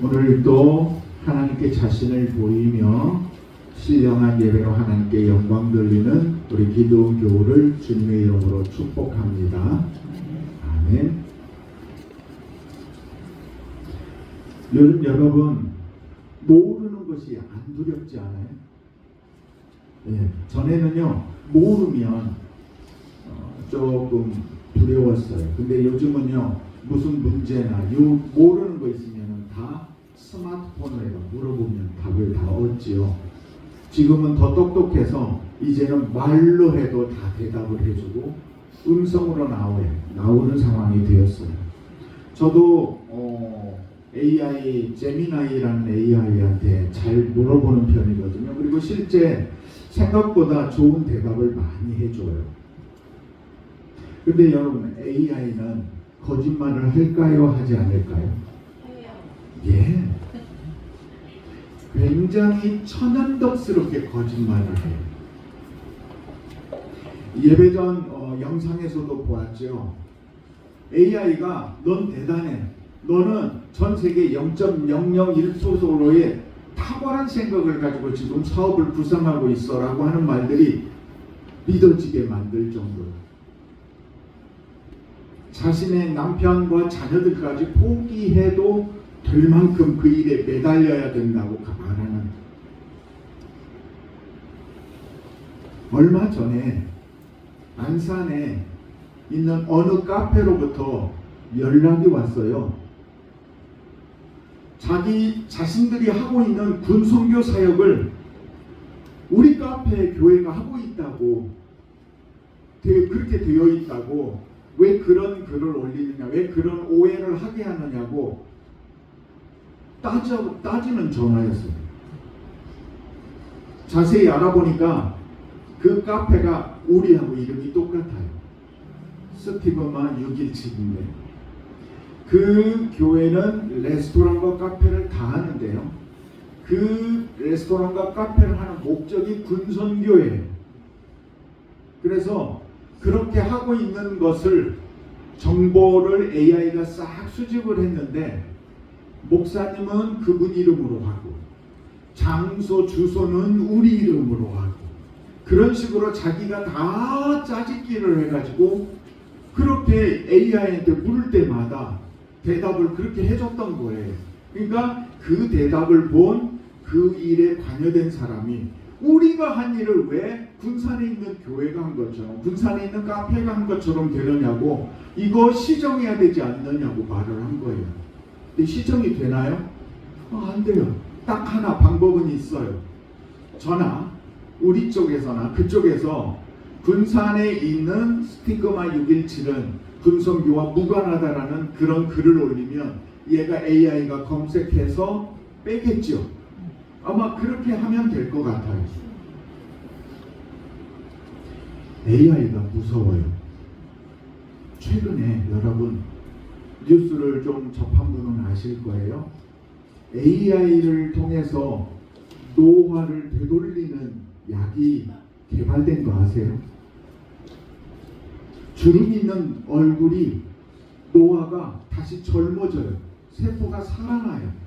오늘도 하나님께 자신을 보이며 신령한 예배로 하나님께 영광 돌리는 우리 기도원 교우를 주님의 이름으로 축복합니다. 아멘. 여러분, 모르는 것이 안 두렵지 않아요? 예, 전에는요 모르면 조금 두려웠어요. 근데 요즘은요 무슨 문제나 모르는 거 있으면 다 스마트폰으로 물어보면 답을 다 얻지요. 지금은 더 똑똑해서 이제는 말로 해도 다 대답을 해주고 음성으로 나오는 상황이 되었어요. 저도 AI, 제미나이라는 AI한테 잘 물어보는 편이거든요. 그리고 실제 생각보다 좋은 대답을 많이 해줘요. 근데 여러분, AI는 거짓말을 할까요? 하지 않을까요? 예. 굉장히 천연덕스럽게 거짓말을 해요. 예배 전 영상에서도 보았죠. AI가 넌 대단해. 너는 전 세계 0.001%의 탁월한 생각을 가지고 지금 사업을 구상하고 있어 라고 하는 말들이 믿어지게 만들 정도로 자신의 남편과 자녀들까지 포기해도 될 만큼 그 일에 매달려야 된다고 말하는. 얼마 전에 안산에 있는 어느 카페로부터 연락이 왔어요. 자신들이 하고 있는 군선교 사역을 우리 카페 교회가 하고 있다고, 그렇게 되어 있다고, 왜 그런 글을 올리느냐, 왜 그런 오해를 하게 하느냐고 따지는 전화였어요. 자세히 알아보니까 그 카페가 우리하고 이름이 똑같아요. 스티브만 617인데 그 교회는 레스토랑과 카페를 다 하는데요. 그 레스토랑과 카페를 하는 목적이 군선교예요. 그래서 그렇게 하고 있는 것을 정보를 AI가 싹 수집을 했는데 목사님은 그분 이름으로 하고 장소 주소는 우리 이름으로 하고 그런 식으로 자기가 다 짜집기를 해가지고 그렇게 AI한테 물을 때마다 대답을 그렇게 해줬던 거예요. 그러니까 그 대답을 본 그 일에 관여된 사람이 우리가 한 일을 왜 군산에 있는 교회가 한 것처럼, 군산에 있는 카페가 한 것처럼 되느냐고, 이거 시정해야 되지 않느냐고 말을 한 거예요. 근데 시정이 되나요? 안 돼요. 딱 하나 방법은 있어요. 저나 우리 쪽에서나 그쪽에서 군산에 있는 스티그마 617은 군선교와 무관하다라는 그런 글을 올리면 얘가 AI가 검색해서 빼겠죠. 아마 그렇게 하면 될 것 같아요. AI가 무서워요. 최근에 여러분 뉴스를 좀 접한 분은 아실 거예요. AI를 통해서 노화를 되돌리는 약이 개발된 거 아세요? 주름 있는 얼굴이 노화가 다시 젊어져요. 세포가 살아나요.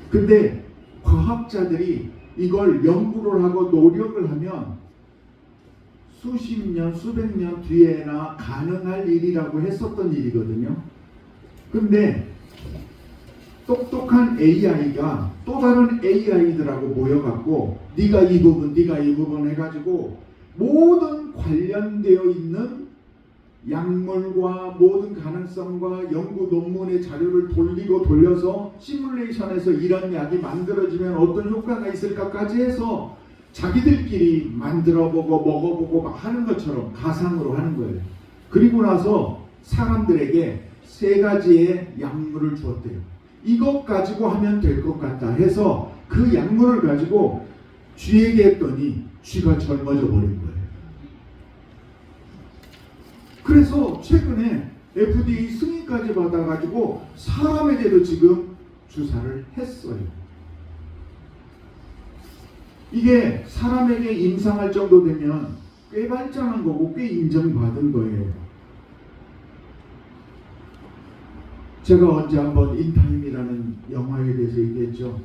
근데 과학자들이 이걸 연구를 하고 노력을 하면 수십 년, 수백 년 뒤에나 가능할 일이라고 했었던 일이거든요. 근데 똑똑한 AI가 또 다른 AI들하고 모여갖고 네가 이 부분 해가지고 모든 관련되어 있는 약물과 모든 가능성과 연구 논문의 자료를 돌려서 시뮬레이션에서 이런 약이 만들어지면 어떤 효과가 있을까까지 해서 자기들끼리 만들어보고 먹어보고 막 하는 것처럼 가상으로 하는 거예요. 그리고 나서 사람들에게 3가지의 약물을 주었대요. 이것 가지고 하면 될 것 같다 해서 그 약물을 가지고 쥐에게 했더니 쥐가 젊어져 버린 거예요. 그래서 최근에 FDA 승인까지 받아가지고 사람에게도 지금 주사를 했어요. 이게 사람에게 임상할 정도 되면 꽤 발전한 거고 꽤 인정받은 거예요. 제가 언제 한번 인타임이라는 영화에 대해서 얘기했죠.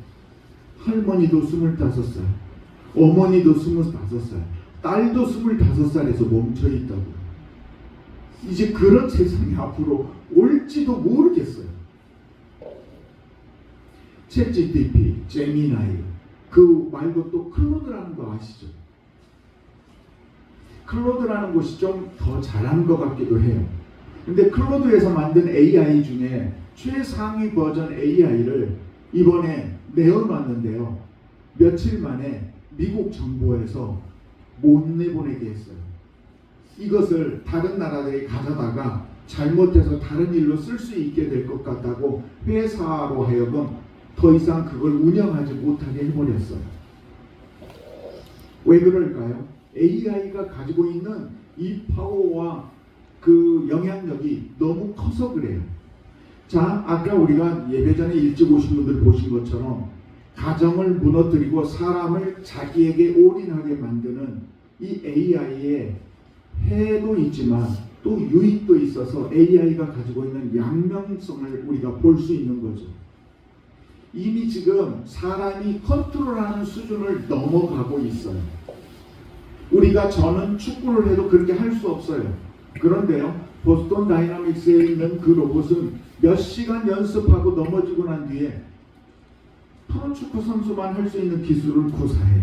할머니도 25살, 어머니도 25살, 딸도 25살에서 멈춰있다고. 이제 그런 세상이 앞으로 올지도 모르겠어요. 챗GPT, 제미나이, 그 말고 또 클로드라는 거 아시죠? 클로드라는 곳이 좀 더 잘하는 것 같기도 해요. 근데 클로드에서 만든 AI 중에 최상위 버전 AI를 이번에 내어놨는데요. 며칠 만에 미국 정부에서 못 내보내게 했어요. 이것을 다른 나라들이 가져다가 잘못해서 다른 일로 쓸 수 있게 될 것 같다고 회사로 하여금 더 이상 그걸 운영하지 못하게 해버렸어요. 왜 그럴까요? AI가 가지고 있는 이 파워와 그 영향력이 너무 커서 그래요. 자, 아까 우리가 예배 전에 일찍 오신 분들 보신 것처럼 가정을 무너뜨리고 사람을 자기에게 올인하게 만드는 이 AI의 해도 있지만 또 유익도 있어서 AI가 가지고 있는 양면성을 우리가 볼 수 있는 거죠. 이미 지금 사람이 컨트롤하는 수준을 넘어가고 있어요. 우리가 저는 축구를 해도 그렇게 할 수 없어요. 그런데요, 보스턴 다이나믹스에 있는 그 로봇은 몇 시간 연습하고 넘어지고 난 뒤에 프로축구 선수만 할 수 있는 기술을 구사해요.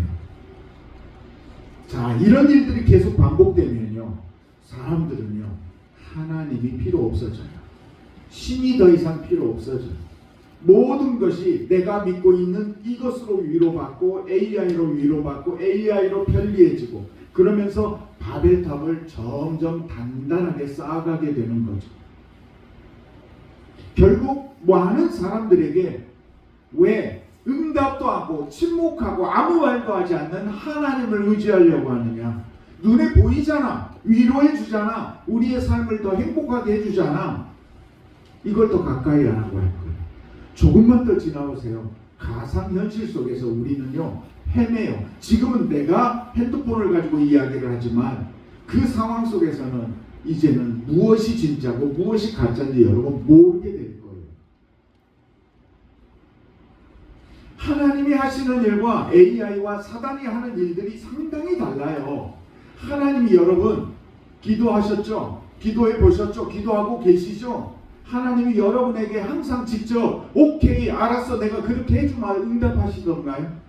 자, 이런 일들이 계속 반복되면요, 사람들은요, 하나님이 필요 없어져요. 신이 더 이상 필요 없어져요. 모든 것이 내가 믿고 있는 이것으로 위로받고 AI로 위로받고 AI로 편리해지고 그러면서 바벨탑을 점점 단단하게 쌓아가게 되는 거죠. 결국 많은 사람들에게 왜 응답도 하고 침묵하고 아무 말도 하지 않는 하나님을 의지하려고 하느냐? 눈에 보이잖아. 위로해 주잖아. 우리의 삶을 더 행복하게 해주잖아. 이걸 더 가까이 하라고 할 거예요. 조금만 더 지나오세요. 가상현실 속에서 우리는요, 헤매요. 지금은 내가 핸드폰을 가지고 이야기를 하지만 그 상황 속에서는 이제는 무엇이 진짜고 무엇이 가짜인지 여러분 모르게 될 거예요. 하나님이 하시는 일과 AI와 사단이 하는 일들이 상당히 달라요. 하나님이 여러분 기도하셨죠? 기도해 보셨죠? 기도하고 계시죠? 하나님이 여러분에게 항상 직접 오케이 알았어 내가 그렇게 해주마 응답하시던가요?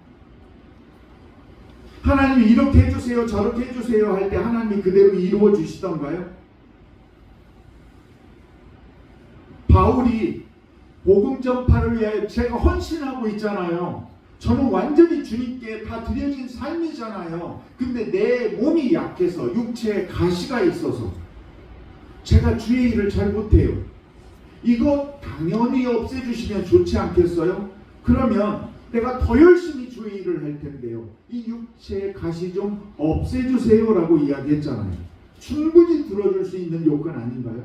하나님이 이렇게 해주세요 저렇게 해주세요 할 때 하나님이 그대로 이루어 주시던가요? 바울이 복음 전파를 위해 제가 헌신하고 있잖아요. 저는 완전히 주님께 다 드려진 삶이잖아요. 근데 내 몸이 약해서 육체에 가시가 있어서 제가 주의 일을 잘 못해요. 이거 당연히 없애주시면 좋지 않겠어요? 그러면 내가 더 열심히 주의 일을 할 텐데요. 이 육체의 가시 좀 없애주세요 라고 이야기했잖아요. 충분히 들어줄 수 있는 요건 아닌가요?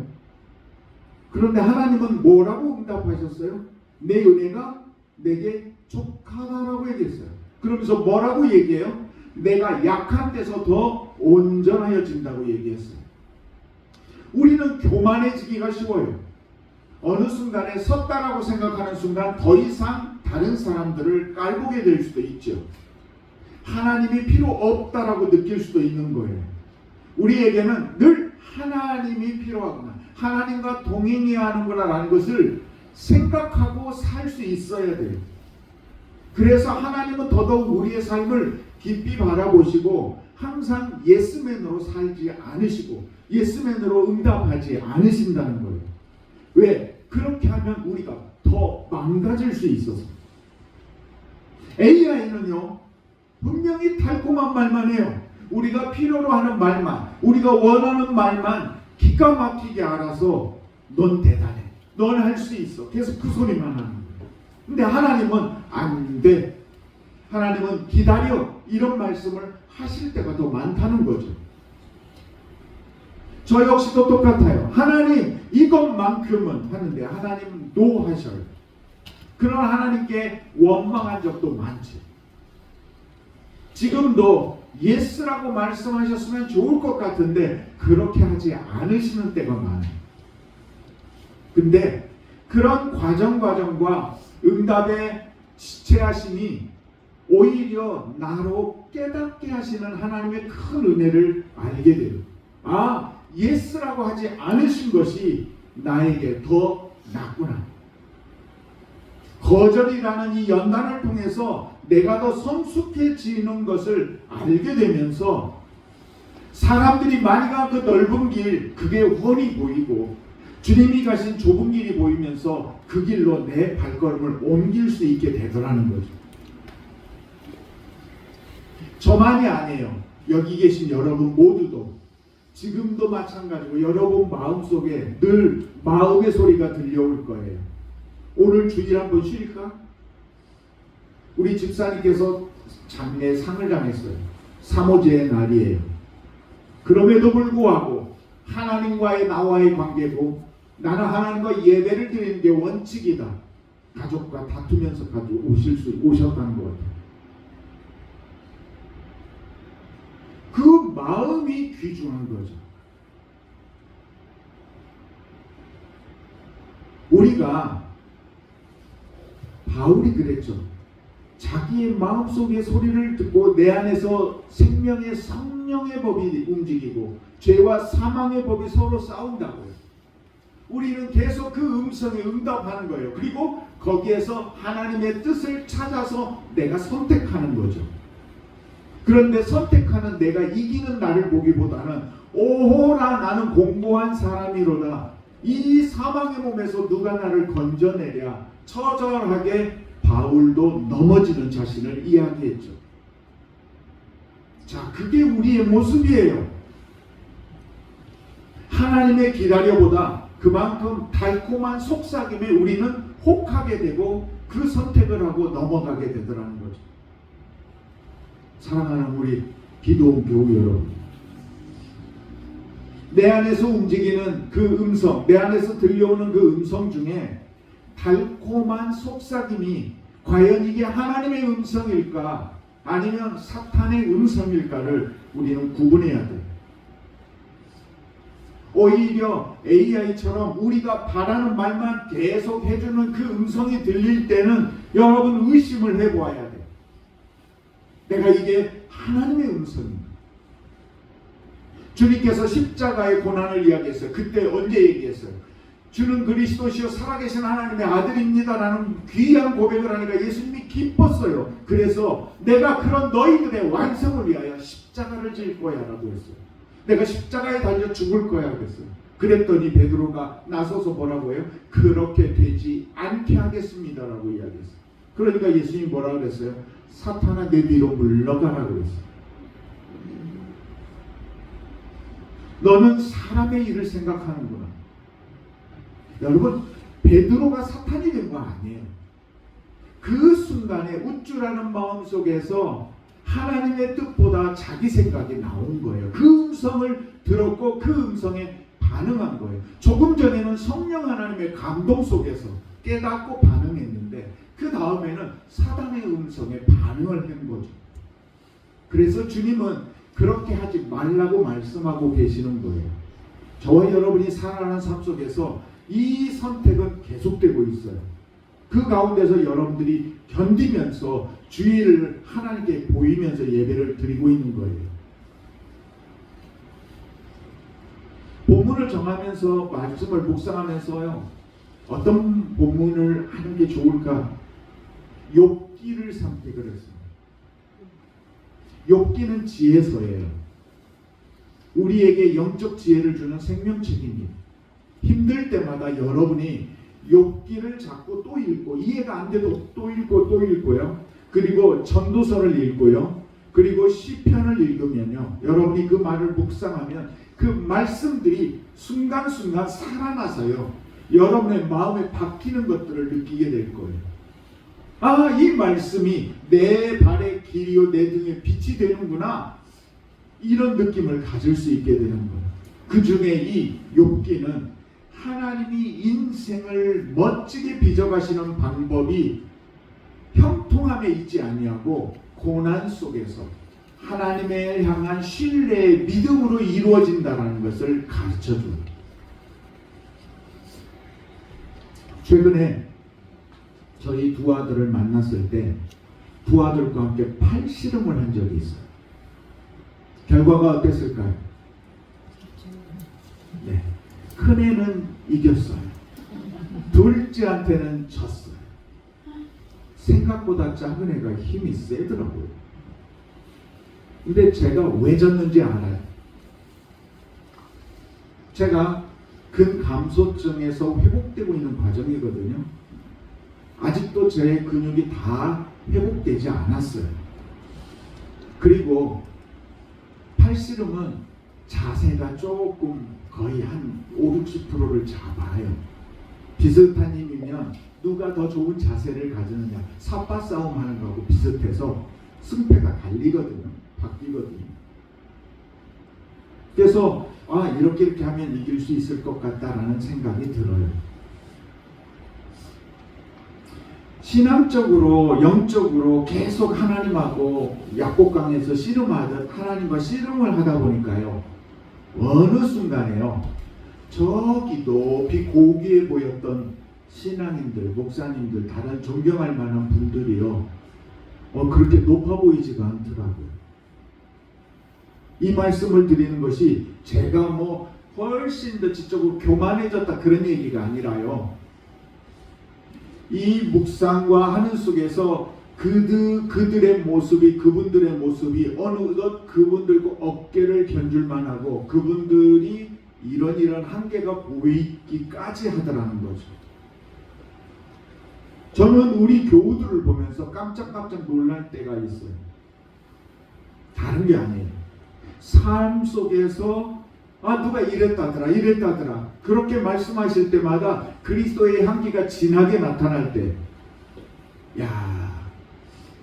그런데 하나님은 뭐라고 응답하셨어요? 내 은혜가 내게 족하다라고 얘기했어요. 그러면서 뭐라고 얘기해요? 내가 약한 데서 더 온전하여진다고 얘기했어요. 우리는 교만해지기가 쉬워요. 어느 순간에 섰다라고 생각하는 순간 더 이상 다른 사람들을 깔보게 될 수도 있죠. 하나님이 필요 없다라고 느낄 수도 있는 거예요. 우리에게는 늘 하나님이 필요하구나. 하나님과 동행해야 하는구나라는 것을 생각하고 살 수 있어야 돼요. 그래서 하나님은 더더욱 우리의 삶을 깊이 바라보시고 항상 예스맨으로 살지 않으시고 예스맨으로 응답하지 않으신다는 거예요. 왜? 그렇게 하면 우리가 더 망가질 수 있어서. AI는요 분명히 달콤한 말만 해요. 우리가 필요로 하는 말만, 우리가 원하는 말만 기가 막히게 알아서 넌 대단해, 넌 할 수 있어, 계속 그 소리만 하는 거예요. 근데 하나님은 안 돼. 하나님은 기다려, 이런 말씀을 하실 때가 더 많다는 거죠. 저 역시도 똑같아요. 하나님 이것만큼은 하는데 하나님은 노 하셔요. 그런 하나님께 원망한 적도 많지. 지금도 예스라고 말씀하셨으면 좋을 것 같은데 그렇게 하지 않으시는 때가 많아요. 근데 그런 과정과 응답의 지체하심이 오히려 나로 깨닫게 하시는 하나님의 큰 은혜를 알게 돼요. 아, 예스라고 하지 않으신 것이 나에게 더 낫구나. 거절이라는 이 연단을 통해서 내가 더 성숙해지는 것을 알게 되면서 사람들이 많이 간 그 넓은 길, 그게 훤히 보이고 주님이 가신 좁은 길이 보이면서 그 길로 내 발걸음을 옮길 수 있게 되더라는 거죠. 저만이 아니에요. 여기 계신 여러분 모두도 지금도 마찬가지고 여러분 마음속에 늘 마음의 소리가 들려올 거예요. 오늘 주일 한번 쉴까? 우리 집사님께서 장례 상을 당했어요. 사모제의 날이에요. 그럼에도 불구하고 하나님과의 나와의 관계고 나는 하나님과 예배를 드리는 게 원칙이다. 가족과 다투면서까지 오셨다는 것 같아요. 그 마음이 귀중한 거죠. 우리가 바울이 그랬죠. 자기의 마음속의 소리를 듣고 내 안에서 생명의 성령의 법이 움직이고 죄와 사망의 법이 서로 싸운다고요. 우리는 계속 그 음성에 응답하는 거예요. 그리고 거기에서 하나님의 뜻을 찾아서 내가 선택하는 거죠. 그런데 선택하는 내가 이기는 나를 보기보다는 오호라 나는 공고한 사람이로다. 이 사망의 몸에서 누가 나를 건져내랴. 처절하게 바울도 넘어지는 자신을 이야기했죠. 자, 그게 우리의 모습이에요. 하나님의 기다려보다 그만큼 달콤한 속삭임에 우리는 혹하게 되고 그 선택을 하고 넘어가게 되더라는 거죠. 사랑하는 우리 기도원 교우 여러분, 내 안에서 움직이는 그 음성, 내 안에서 들려오는 그 음성 중에 달콤한 속삭임이 과연 이게 하나님의 음성일까 아니면 사탄의 음성일까를 우리는 구분해야 돼요. 오히려 AI처럼 우리가 바라는 말만 계속 해주는 그 음성이 들릴 때는 여러분 의심을 해보아야 돼요. 내가 이게 하나님의 음성인가? 주님께서 십자가의 고난을 이야기했어요. 그때 언제 얘기했어요? 주는 그리스도시요 살아계신 하나님의 아들입니다라는 귀한 고백을 하니까 예수님이 기뻤어요. 그래서 내가 그런 너희들의 완성을 위하여 십자가를 질 거야 라고 했어요. 내가 십자가에 달려 죽을 거야 그랬어요. 그랬더니 베드로가 나서서 뭐라고 해요? 그렇게 되지 않게 하겠습니다 라고 이야기했어요. 그러니까 예수님이 뭐라고 그랬어요? 사탄아 내 뒤로 물러가라 그랬어요. 너는 사람의 일을 생각하는구나. 여러분, 베드로가 사탄이 된 거 아니에요. 그 순간에 우쭐하는 마음속에서 하나님의 뜻보다 자기 생각이 나온 거예요. 그 음성을 들었고 그 음성에 반응한 거예요. 조금 전에는 성령 하나님의 감동 속에서 깨닫고 반응했는데 그 다음에는 사단의 음성에 반응을 한 거죠. 그래서 주님은 그렇게 하지 말라고 말씀하고 계시는 거예요. 저와 여러분이 살아가는 삶 속에서 이 선택은 계속되고 있어요. 그 가운데서 여러분들이 견디면서 주의를 하나님께 보이면서 예배를 드리고 있는 거예요. 본문을 정하면서 말씀을 묵상하면서요. 어떤 본문을 하는 게 좋을까? 욥기를 선택을 했습니다. 욥기는 지혜서예요. 우리에게 영적 지혜를 주는 생명책입니다. 힘들 때마다 여러분이 욥기를 자꾸 또 읽고 이해가 안 돼도 또 읽고 또 읽고요. 그리고 전도서를 읽고요. 그리고 시편을 읽으면요. 여러분이 그 말을 묵상하면 그 말씀들이 순간순간 살아나서요. 여러분의 마음에 박히는 것들을 느끼게 될 거예요. 아, 이 말씀이 내 발의 길이요 내 등의 빛이 되는구나. 이런 느낌을 가질 수 있게 되는 거예요. 그 중에 이 욥기는 하나님이 인생을 멋지게 빚어가시는 방법이 형통함에 있지 아니하고 고난 속에서 하나님을 향한 신뢰의 믿음으로 이루어진다는 것을 가르쳐줍니다. 최근에 저희 두 아들을 만났을 때 두 아들과 함께 팔씨름을 한 적이 있어요. 결과가 어땠을까요? 네, 큰애는 이겼어요. 둘째한테는 졌어요. 생각보다 작은 애가 힘이 세더라고요. 근데 제가 왜 졌는지 알아요. 제가 근감소증에서 회복되고 있는 과정이거든요. 아직도 제 근육이 다 회복되지 않았어요. 그리고 팔씨름은 자세가 조금 거의 한 50~60%를 잡아요. 비슷한 힘이면 누가 더 좋은 자세를 가지느냐, 삿바 싸움 하는 거하고 비슷해서 승패가 갈리거든요. 바뀌거든요. 그래서 이렇게 하면 이길 수 있을 것 같다라는 생각이 들어요. 신앙적으로 영적으로 계속 하나님하고 약복강에서 씨름하듯 하나님과 씨름을 하다 보니까요, 어느 순간에요, 저기 높이 고귀해 보였던 신앙인들, 목사님들, 다른 존경할 만한 분들이요, 그렇게 높아 보이지가 않더라고요. 이 말씀을 드리는 것이 제가 훨씬 더 지적으로 교만해졌다 그런 얘기가 아니라요, 이 묵상과 하는 속에서 그들의 모습이, 그분들의 모습이 어느덧 그분들과 어깨를 견줄만 하고 그분들이 이런 한계가 보이기까지 하더라는 거죠. 저는 우리 교우들을 보면서 깜짝깜짝 놀랄 때가 있어요. 다른 게 아니에요. 삶 속에서 누가 이랬다더라 그렇게 말씀하실 때마다 그리스도의 향기가 진하게 나타날 때,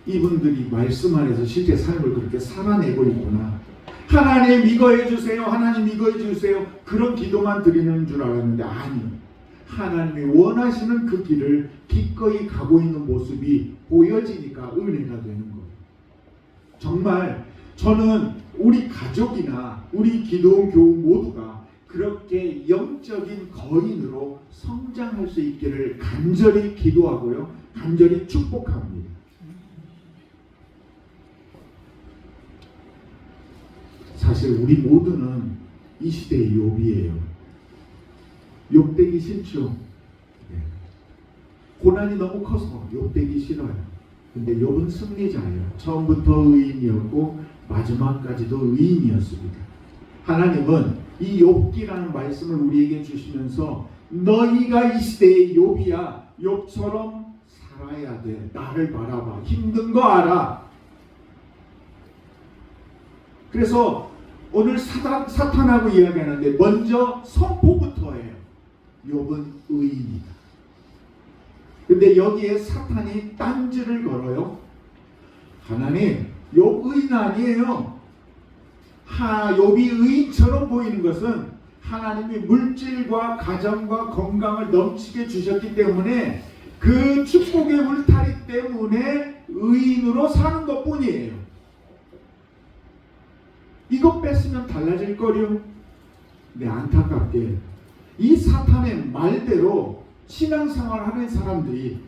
이분들이 말씀 안에서 실제 삶을 그렇게 살아내고 있구나. 하나님 이거 해주세요, 하나님 이거 해주세요, 그런 기도만 드리는 줄 알았는데 아니요, 하나님이 원하시는 그 길을 기꺼이 가고 있는 모습이 보여지니까 은혜가 되는 거예요. 정말 저는 우리 가족이나 우리 기도원 교우 모두가 그렇게 영적인 거인으로 성장할 수 있기를 간절히 기도하고요, 간절히 축복합니다. 사실 우리 모두는 이 시대의 욥이에요. 욥되기 싫죠. 고난이 너무 커서 욥되기 싫어요. 근데 욥은 승리자예요. 처음부터 의인이었고 마지막까지도 의인이었습니다. 하나님은 이 욥기라는 말씀을 우리에게 주시면서 너희가 이 시대의 욥이야, 욥처럼 살아야 돼. 나를 바라봐. 힘든 거 알아. 그래서 오늘 사탄하고 이야기하는데 먼저 선포부터 해요. 욥은 의인이다. 근데 여기에 사탄이 딴지를 걸어요. 하나님, 욥 의인 아니에요. 욥이 의인처럼 보이는 것은 하나님이 물질과 가정과 건강을 넘치게 주셨기 때문에 그 축복의 울타리 때문에 의인으로 사는 것뿐이에요. 이거 뺐으면 달라질 거요. 근데 안타깝게 이 사탄의 말대로 신앙생활 하는 사람들이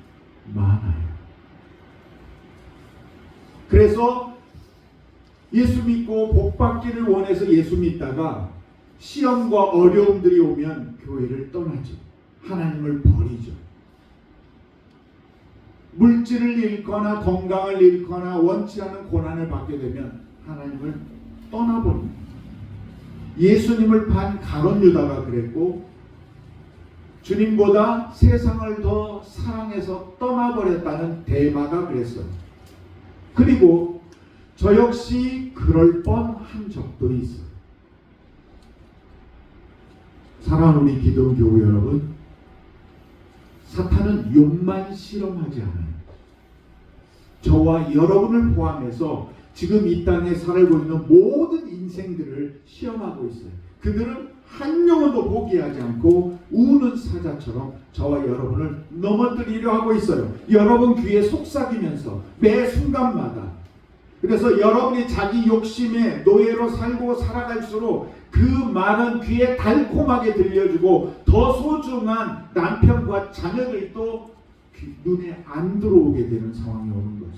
많아요. 그래서 예수 믿고 복 받기를 원해서 예수 믿다가 시험과 어려움들이 오면 교회를 떠나죠. 하나님을 버리죠. 물질을 잃거나 건강을 잃거나 원치 않는 고난을 받게 되면 하나님을 떠나버립니다. 예수님을 반 가룟 유다가 그랬고, 주님보다 세상을 더 사랑해서 떠나버렸다는 데마가 그랬어요. 그리고 저 역시 그럴 뻔한 적도 있어요. 사랑하는 우리 기도원 교우 여러분, 사탄은 욕만 실험하지 않아요. 저와 여러분을 포함해서 지금 이 땅에 살고 있는 모든 인생들을 시험하고 있어요. 그들은 한 영혼도 포기하지 않고 우는 사자처럼 저와 여러분을 넘어뜨리려 하고 있어요. 여러분 귀에 속삭이면서 매 순간마다. 그래서 여러분이 자기 욕심의 노예로 살고 살아갈수록 그 말은 귀에 달콤하게 들려주고 더 소중한 남편과 자녀들도 눈에 안 들어오게 되는 상황이 오는 거죠.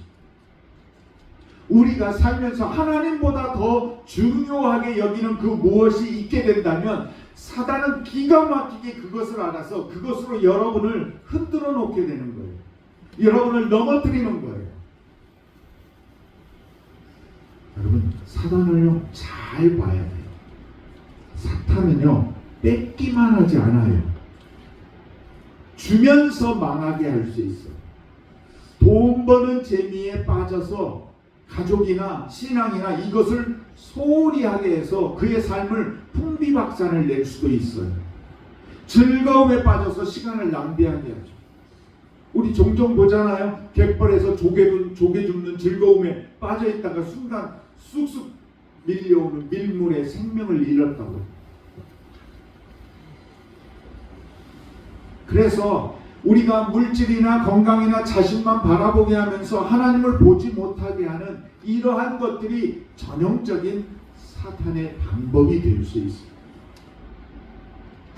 우리가 살면서 하나님보다 더 중요하게 여기는 그 무엇이 있게 된다면 사단은 기가 막히게 그것을 알아서 그것으로 여러분을 흔들어 놓게 되는 거예요. 여러분을 넘어뜨리는 거예요. 여러분, 사단을요 잘 봐야 돼요. 사탄은요 뺏기만 하지 않아요. 주면서 망하게 할 수 있어요. 돈 버는 재미에 빠져서 가족이나 신앙이나 이것을 소홀히 하게 해서 그의 삶을 풍비박산을 낼 수도 있어요. 즐거움에 빠져서 시간을 낭비하게 하죠. 우리 종종 보잖아요. 갯벌에서 조개 줍는 즐거움에 빠져있다가 순간 쑥쑥 밀려오는 밀물에 생명을 잃었다고. 그래서 우리가 물질이나 건강이나 자신만 바라보게 하면서 하나님을 보지 못하게 하는 이러한 것들이 전형적인 사탄의 방법이 될 수 있습니다.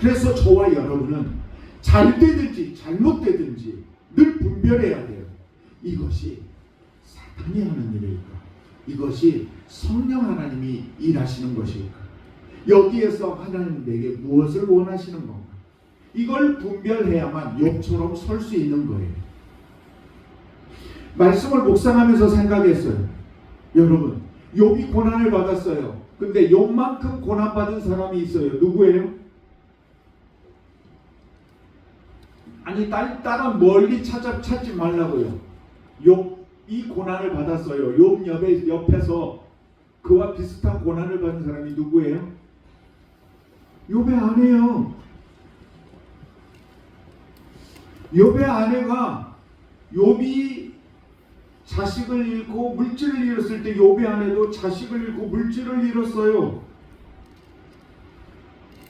그래서 저와 여러분은 잘 되든지 잘못되든지 늘 분별해야 돼요. 이것이 사탄이 하는 일일까? 이것이 성령 하나님이 일하시는 것일까? 여기에서 하나님 내게 무엇을 원하시는 건가? 이걸 분별해야만 욥처럼 설 수 있는 거예요. 말씀을 묵상하면서 생각했어요. 여러분, 욥이 고난을 받았어요. 근데 욥만큼 고난받은 사람이 있어요. 누구예요? 아니, 다른 멀리 찾지 말라고요. 욥이 고난을 받았어요. 욥 옆에서 그와 비슷한 고난을 받은 사람이 누구예요? 욥의 아내요. 욥의 아내가 욥이 자식을 잃고 물질을 잃었을 때 욥의 아내도 자식을 잃고 물질을 잃었어요.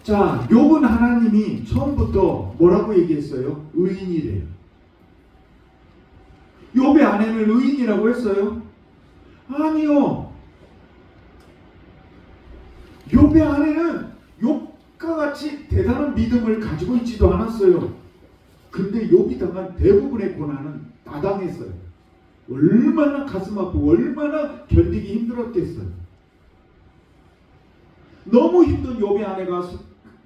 자, 욥은 하나님이 처음부터 뭐라고 얘기했어요? 의인이래요. 욥의 아내는 의인이라고 했어요? 아니요. 욥의 아내는 욥과 같이 대단한 믿음을 가지고 있지도 않았어요. 근데 욥이 당한 대부분의 고난은 다 당했어요. 얼마나 가슴 아프고 얼마나 견디기 힘들었겠어요. 너무 힘든 욥의 아내가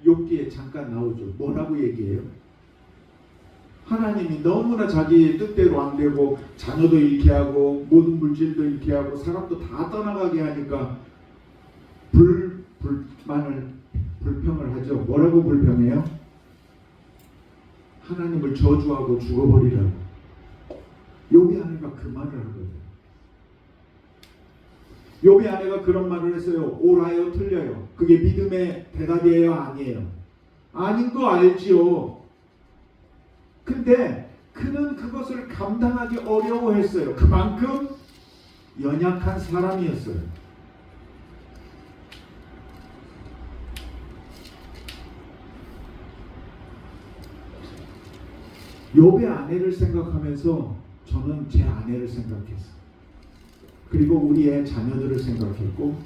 욥기에 잠깐 나오죠. 뭐라고 얘기해요? 하나님이 너무나 자기의 뜻대로 안 되고 자녀도 잃게 하고 모든 물질도 잃게 하고 사람도 다 떠나가게 하니까 불평을 하죠. 뭐라고 불평해요? 하나님을 저주하고 죽어버리라고. 욥의 아내가 그 말을 하거든요. 욥의 아내가 그런 말을 했어요. 옳아요, 틀려요? 그게 믿음의 대답이에요, 아니에요? 아닌 거 알지요. 근데 그는 그것을 감당하기 어려워했어요. 그만큼 연약한 사람이었어요. 욥의 아내를 생각하면서 저는 제 아내를 생각했어요. 그리고 우리의 자녀들을 생각했고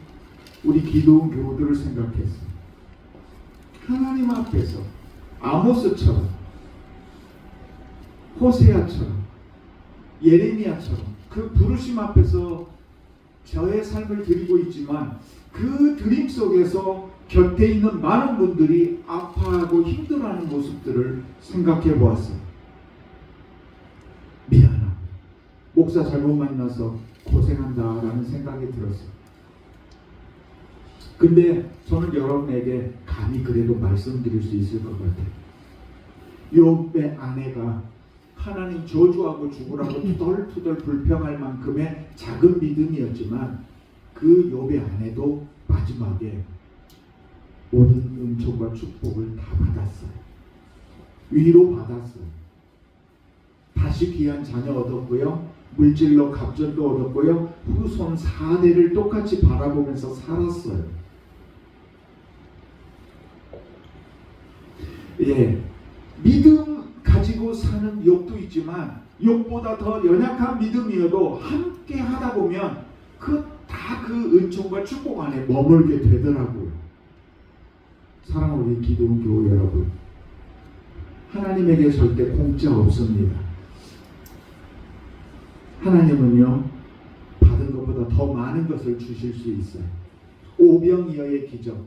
우리 기도원 교우들을 생각했어요. 하나님 앞에서 아모스처럼 호세아처럼 예레미야처럼 그 부르심 앞에서 저의 삶을 드리고 있지만 그 드림 속에서 곁에 있는 많은 분들이 아파하고 힘들어하는 모습들을 생각해 보았어요. 미안하다. 목사 잘못 만나서 고생한다라는 생각이 들었어요. 근데 저는 여러분에게 감히 그래도 말씀드릴 수 있을 것 같아요. 욥의 아내가 하나님 저주하고 죽으라고 투덜투덜 불평할 만큼의 작은 믿음이었지만 그 욥의 아내도 마지막에 모든 은총과 축복을 다 받았어요. 위로 받았어요. 다시 귀한 자녀 얻었고요. 물질로 갑절도 얻었고요. 후손 4대를 똑같이 바라보면서 살았어요. 예, 믿음 가지고 사는 욥도 있지만 욥보다 더 연약한 믿음이어도 함께 하다 보면 다 그 은총과 축복 안에 머물게 되더라고요. 사랑하는 우리 기도원 교회 여러분, 하나님에게 절대 공짜 없습니다. 하나님은요, 받은 것보다 더 많은 것을 주실 수 있어요. 오병이어의 기적,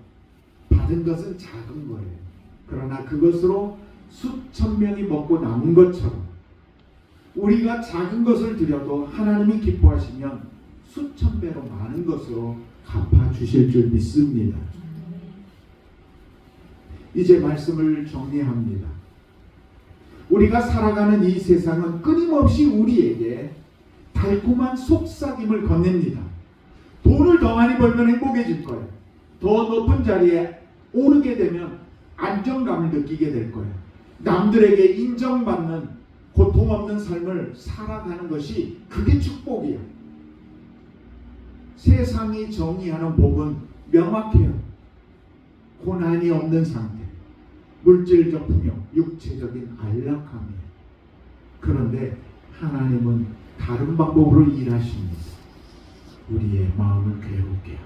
받은 것은 작은 거예요. 그러나 그것으로 수천 명이 먹고 남은 것처럼 우리가 작은 것을 드려도 하나님이 기뻐하시면 수천 배로 많은 것으로 갚아주실 줄 믿습니다. 이제 말씀을 정리합니다. 우리가 살아가는 이 세상은 끊임없이 우리에게 달콤한 속삭임을 건넵니다. 돈을 더 많이 벌면 행복해질 거예요. 더 높은 자리에 오르게 되면 안정감을 느끼게 될 거예요. 남들에게 인정받는 고통 없는 삶을 살아가는 것이 그게 축복이야. 세상이 정의하는 복은 명확해요. 고난이 없는 상태, 물질적 풍요, 육체적인 안락함이에요. 그런데 하나님은 다른 방법으로 일하십니다. 우리의 마음을 괴롭게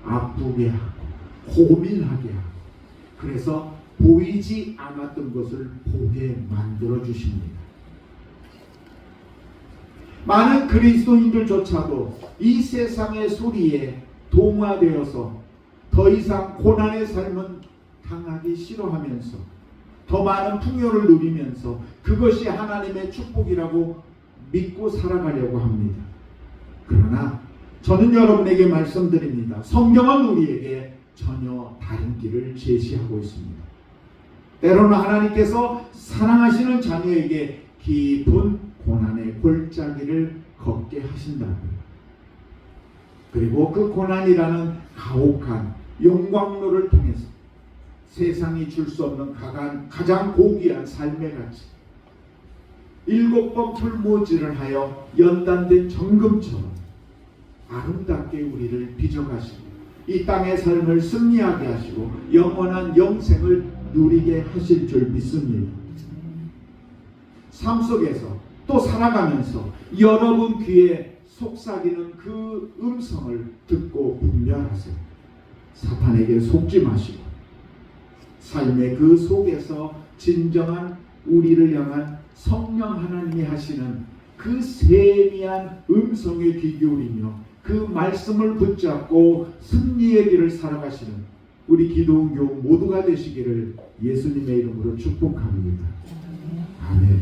하고 아프게 하고 고민하게 하고, 그래서 보이지 않았던 것을 보게 만들어 주십니다. 많은 그리스도인들조차도 이 세상의 소리에 동화되어서 더 이상 고난의 삶은 당하기 싫어하면서 더 많은 풍요를 누리면서 그것이 하나님의 축복이라고 믿고 살아가려고 합니다. 그러나 저는 여러분에게 말씀드립니다. 성경은 우리에게 전혀 다른 길을 제시하고 있습니다. 때로는 하나님께서 사랑하시는 자녀에게 깊은 고난의 골짜기를 걷게 하신다고요. 그리고 그 고난이라는 가혹한 용광로를 통해서 세상이 줄 수 없는 가장 고귀한 삶의 가치, 7번 풀모지를 하여 연단된 정금처럼 아름답게 우리를 빚어가시고 이 땅의 삶을 승리하게 하시고 영원한 영생을 누리게 하실 줄 믿습니다. 삶 속에서 또 살아가면서 여러분 귀에 속삭이는 그 음성을 듣고 분별하세요. 사탄에게 속지 마시고 삶의 그 속에서 진정한 우리를 향한 성령 하나님이 하시는 그 세미한 음성에 귀 기울이며 그 말씀을 붙잡고 승리의 길을 살아가시는 우리 기도원 교우 모두가 되시기를 예수님의 이름으로 축복합니다. 아멘.